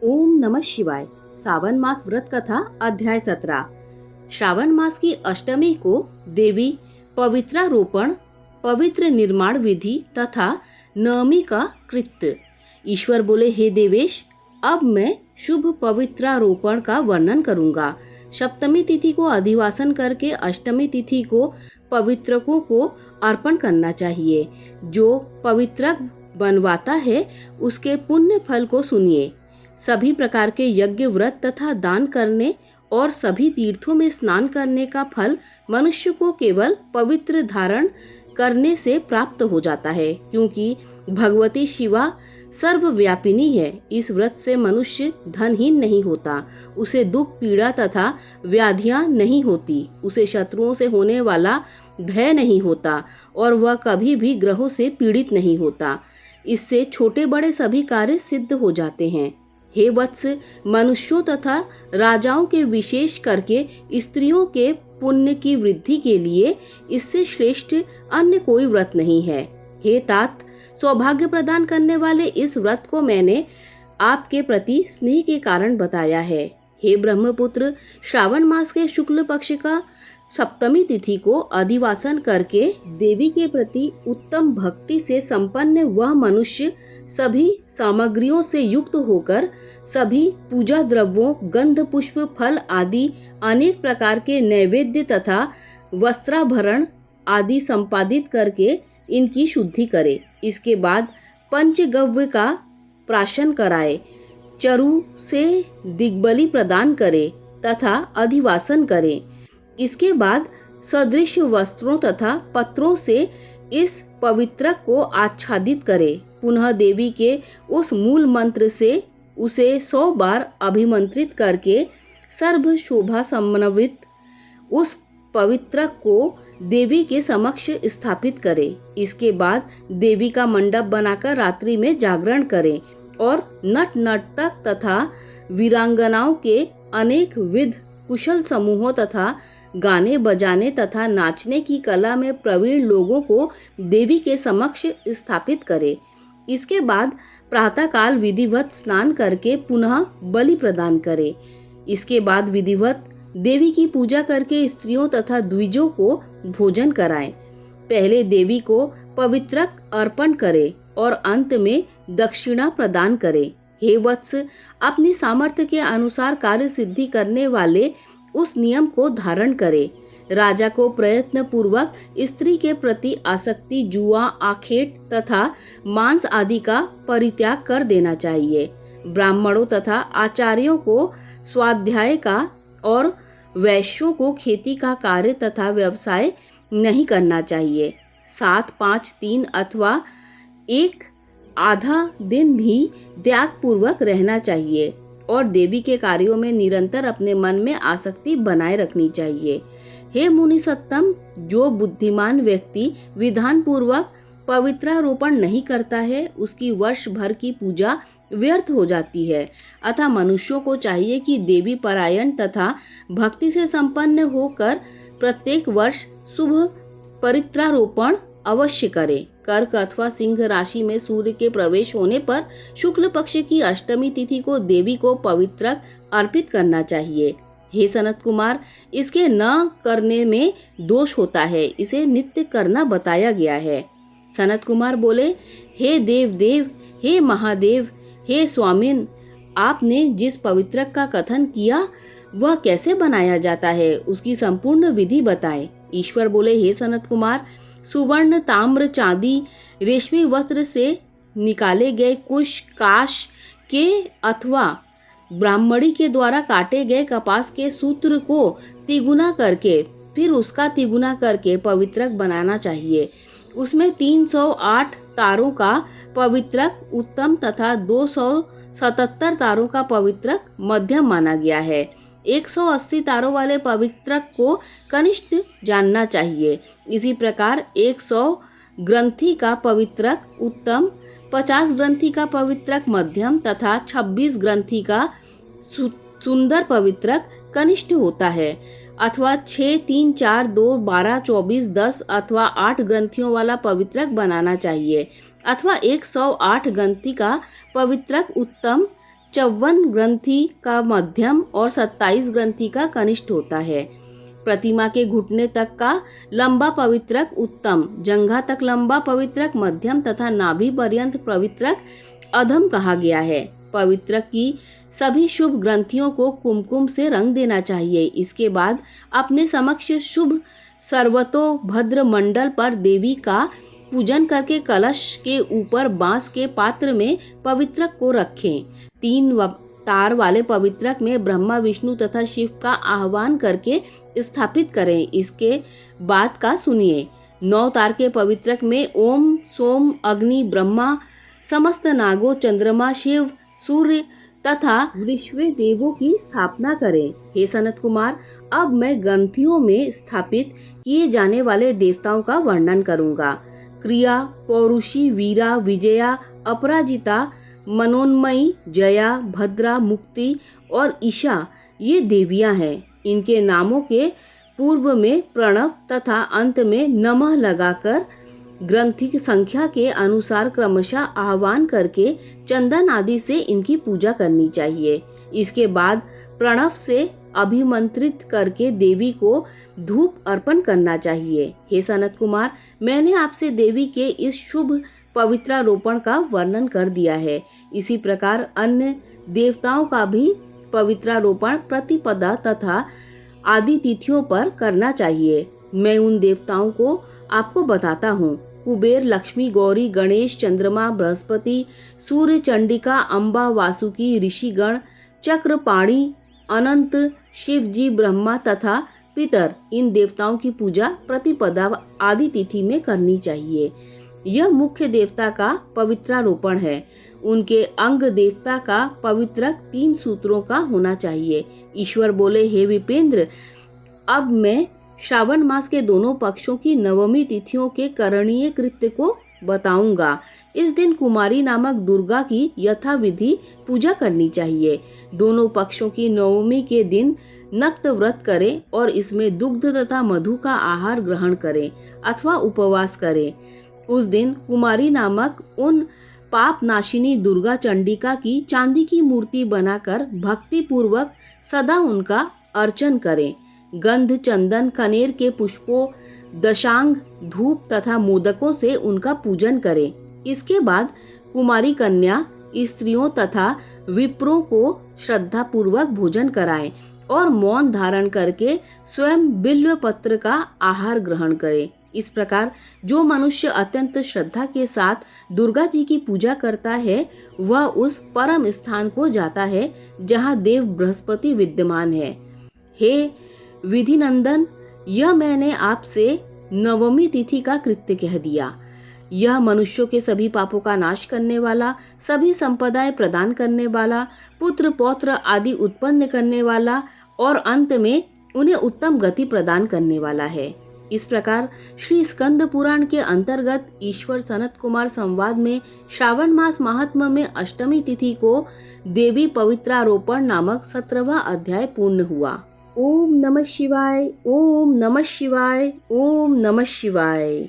ओम नमः शिवाय। सावन मास व्रत कथा अध्याय 17। श्रावण मास की अष्टमी को देवी पवित्रारोपण, पवित्र निर्माण विधि तथा नवमी का कृत्य। ईश्वर बोले, हे देवेश, अब मैं शुभ पवित्रारोपण का वर्णन करूंगा। सप्तमी तिथि को अधिवासन करके अष्टमी तिथि को पवित्रकों को अर्पण करना चाहिए। जो पवित्रक बनवाता है उसके पुण्य फल को सुनिए। सभी प्रकार के यज्ञ, व्रत तथा दान करने और सभी तीर्थों में स्नान करने का फल मनुष्य को केवल पवित्र धारण करने से प्राप्त हो जाता है, क्योंकि भगवती शिवा सर्वव्यापिनी है। इस व्रत से मनुष्य धनहीन नहीं होता, उसे दुख, पीड़ा तथा व्याधियां नहीं होती, उसे शत्रुओं से होने वाला भय नहीं होता और वह कभी भी ग्रहों से पीड़ित नहीं होता। इससे छोटे बड़े सभी कार्य सिद्ध हो जाते हैं। हे वत्स, मनुष्यों तथा राजाओं के विशेष करके स्त्रियों के पुण्य की वृद्धि के लिए इससे श्रेष्ठ अन्य कोई व्रत नहीं है। हे तात, सौभाग्य प्रदान करने वाले इस व्रत को मैंने आपके प्रति स्नेह के कारण बताया है। हे ब्रह्मपुत्र, श्रावण मास के शुक्ल पक्ष का सप्तमी तिथि को अधिवासन करके देवी के प्रति उत्तम भक्ति से संपन्न वह मनुष्य सभी सामग्रियों से युक्त होकर सभी पूजा द्रव्यों, गंध, पुष्प, फल आदि अनेक प्रकार के नैवेद्य तथा वस्त्राभरण आदि संपादित करके इनकी शुद्धि करे। इसके बाद पंचगव्य का प्राशन कराए, चरु से दिग्बली प्रदान करे तथा अधिवासन करे। इसके बाद सदृश वस्त्रों तथा पत्रों से इस पवित्रक को आच्छादित करे। पुनः देवी के उस मूल मंत्र से उसे 100 बार अभिमंत्रित करके सर्व शोभा समन्वित उस पवित्रक को देवी के समक्ष स्थापित करे। इसके बाद देवी का मंडप बनाकर रात्रि में जागरण करे और नट नर्तक तथा वीरांगनाओं के अनेक विध कुशल समूहों तथा गाने बजाने तथा नाचने की कला में प्रवीण लोगों को देवी के समक्ष स्थापित करे। इसके बाद प्रातःकाल विधिवत स्नान करके पुनः बलि प्रदान करे। इसके बाद विधिवत देवी की पूजा करके स्त्रियों तथा द्विजों को भोजन कराएं। पहले देवी को पवित्रक अर्पण करे और अंत में दक्षिणा प्रदान करे। हे वत्स, अपनी सामर्थ्य के अनुसार कार्य सिद्धि करने वाले उस नियम को धारण करे। राजा को प्रयत्न पूर्वक स्त्री के प्रति आसक्ति, जुआ, आखेट तथा मांस आदि का परित्याग कर देना चाहिए। ब्राह्मणों तथा आचार्यों को स्वाध्याय का और वैश्यों को खेती का कार्य तथा व्यवसाय नहीं करना चाहिए। 7, 5, 3 अथवा एक आधा दिन भी त्याग पूर्वक रहना चाहिए और देवी के कार्यों में निरंतर अपने मन में आसक्ति बनाए रखनी चाहिए। हे मुनि सत्तम, जो बुद्धिमान व्यक्ति विधान पूर्वक पवित्रारोपण नहीं करता है उसकी वर्ष भर की पूजा व्यर्थ हो जाती है। अतः मनुष्यों को चाहिए कि देवी परायण तथा भक्ति से संपन्न होकर प्रत्येक वर्ष शुभ पवित्रारोपण अवश्य करे। कर्क अथवा सिंह राशि में सूर्य के प्रवेश होने पर शुक्ल पक्ष की अष्टमी तिथि को देवी को पवित्रक अर्पित करना चाहिए। हे सनत कुमार, इसके न करने में दोष होता है, इसे नित्य करना बताया गया है। सनत कुमार बोले, हे देव देव, हे महादेव, हे स्वामिन, आपने जिस पवित्रक का कथन किया वह कैसे बनाया जाता है, उसकी संपूर्ण विधि बताएं। ईश्वर बोले, हे सनत कुमार, सुवर्ण, ताम्र, चांदी, रेशमी वस्त्र से निकाले गए कुश, काश के अथवा ब्राह्मणी के द्वारा काटे गए कपास के सूत्र को तिगुना करके फिर उसका तिगुना करके पवित्रक बनाना चाहिए। उसमें 308 तारों का पवित्रक उत्तम तथा 277 तारों का पवित्रक मध्यम माना गया है। 180 तारों वाले पवित्रक को कनिष्ठ जानना चाहिए। इसी प्रकार 100 ग्रंथि का पवित्रक उत्तम, 50 ग्रंथि का पवित्रक मध्यम तथा 26 ग्रंथि का सुंदर पवित्रक कनिष्ठ होता है। अथवा 6, 3, 4, 2, 12, 24, 10 अथवा 8 ग्रंथियों वाला पवित्रक बनाना चाहिए। अथवा 108 ग्रंथि का पवित्रक उत्तम, 54 ग्रंथि का मध्यम और 27 ग्रंथि का कनिष्ठ होता है। प्रतिमा के घुटने तक का लंबा पवित्रक उत्तम, जंघा तक लंबा पवित्रक मध्यम तथा नाभि पर्यंत पवित्रक अधम कहा गया है। पवित्रक की सभी शुभ ग्रंथियों को कुमकुम से रंग देना चाहिए। इसके बाद अपने समक्ष शुभ सर्वतोभद्र मंडल पर देवी का पूजन करके कलश के ऊपर बांस के पात्र में पवित्रक को रखें। 3 तार वाले पवित्रक में ब्रह्मा, विष्णु तथा शिव का आह्वान करके स्थापित करें। इसके बाद का सुनिए। 9 तार के पवित्रक में ओम, सोम, अग्नि, ब्रह्मा, समस्त नागों, चंद्रमा, शिव, सूर्य तथा विश्व देवों की स्थापना करें। हे सनत कुमार, अब मैं ग्रंथियों में स्थापित किए जाने वाले देवताओं का वर्णन करूंगा। क्रिया, पौरुषी, वीरा, विजया, अपराजिता, मनोन्मयी, जया, भद्रा, मुक्ति और ईशा ये देवियां हैं। इनके नामों के पूर्व में प्रणव तथा अंत में नमः लगाकर ग्रंथि की संख्या के अनुसार क्रमशः आह्वान करके चंदन आदि से इनकी पूजा करनी चाहिए। इसके बाद प्रणव से अभिमंत्रित करके देवी को धूप अर्पण करना चाहिए। हे सनत कुमार, मैंने आपसे देवी के इस शुभ पवित्रारोपण का वर्णन कर दिया है। इसी प्रकार अन्य देवताओं का भी पवित्रारोपण प्रतिपदा तथा आदि तिथियों पर करना चाहिए। मैं उन देवताओं को आपको बताता हूँ। कुबेर, लक्ष्मी, गौरी, गणेश, चंद्रमा, बृहस्पति, सूर्य, चंडिका, अम्बा, वासुकी, ऋषिगण, चक्रपाणी, अनंत, शिव जी, ब्रह्मा तथा पितर, इन देवताओं की पूजा प्रतिपदा आदि तिथि में करनी चाहिए। यह मुख्य देवता का पवित्रारोपण है। उनके अंग देवता का पवित्रक 3 सूत्रों का होना चाहिए। ईश्वर बोले, हे विपेंद्र, अब मैं श्रावण मास के दोनों पक्षों की नवमी तिथियों के करणीय कृत्य को बताऊंगा। इस दिन कुमारी नामक दुर्गा की यथाविधि पूजा करनी चाहिए। दोनों पक्षों की नवमी के दिन नक्त व्रत करें और इसमें दुग्ध तथा मधु का आहार ग्रहण करें अथवा उपवास करें। उस दिन कुमारी नामक उन पाप नाशिनी दुर्गा चंडिका की चांदी की मूर्ति बनाकर भक्ति पूर्वक सदा उनका अर्चन करें। गंध, चंदन, कनेर के पुष्पों, दशांग, धूप तथा मोदकों से उनका पूजन करें। इसके बाद कुमारी कन्या, स्त्रियों तथा विप्रों को श्रद्धा पूर्वक भोजन कराएं और मौन धारण करके स्वयं बिल्व पत्र का आहार ग्रहण करें। इस प्रकार जो मनुष्य अत्यंत श्रद्धा के साथ दुर्गा जी की पूजा करता है वह उस परम स्थान को जाता है जहाँ देव बृहस्पति विद्यमान है। हे विधि नंदन, यह मैंने आपसे नवमी तिथि का कृत्य कह दिया। यह मनुष्यों के सभी पापों का नाश करने वाला, सभी संपदाएं प्रदान करने वाला, पुत्र पौत्र आदि उत्पन्न करने वाला और अंत में उन्हें उत्तम गति प्रदान करने वाला है। इस प्रकार श्री स्कंद पुराण के अंतर्गत ईश्वर सनत कुमार संवाद में श्रावण मास महात्म्य में अष्टमी तिथि को देवी पवित्रारोपण नामक 17वां अध्याय पूर्ण हुआ। ओम नमः शिवाय, ओम नमः शिवाय, ओम नमः शिवाय।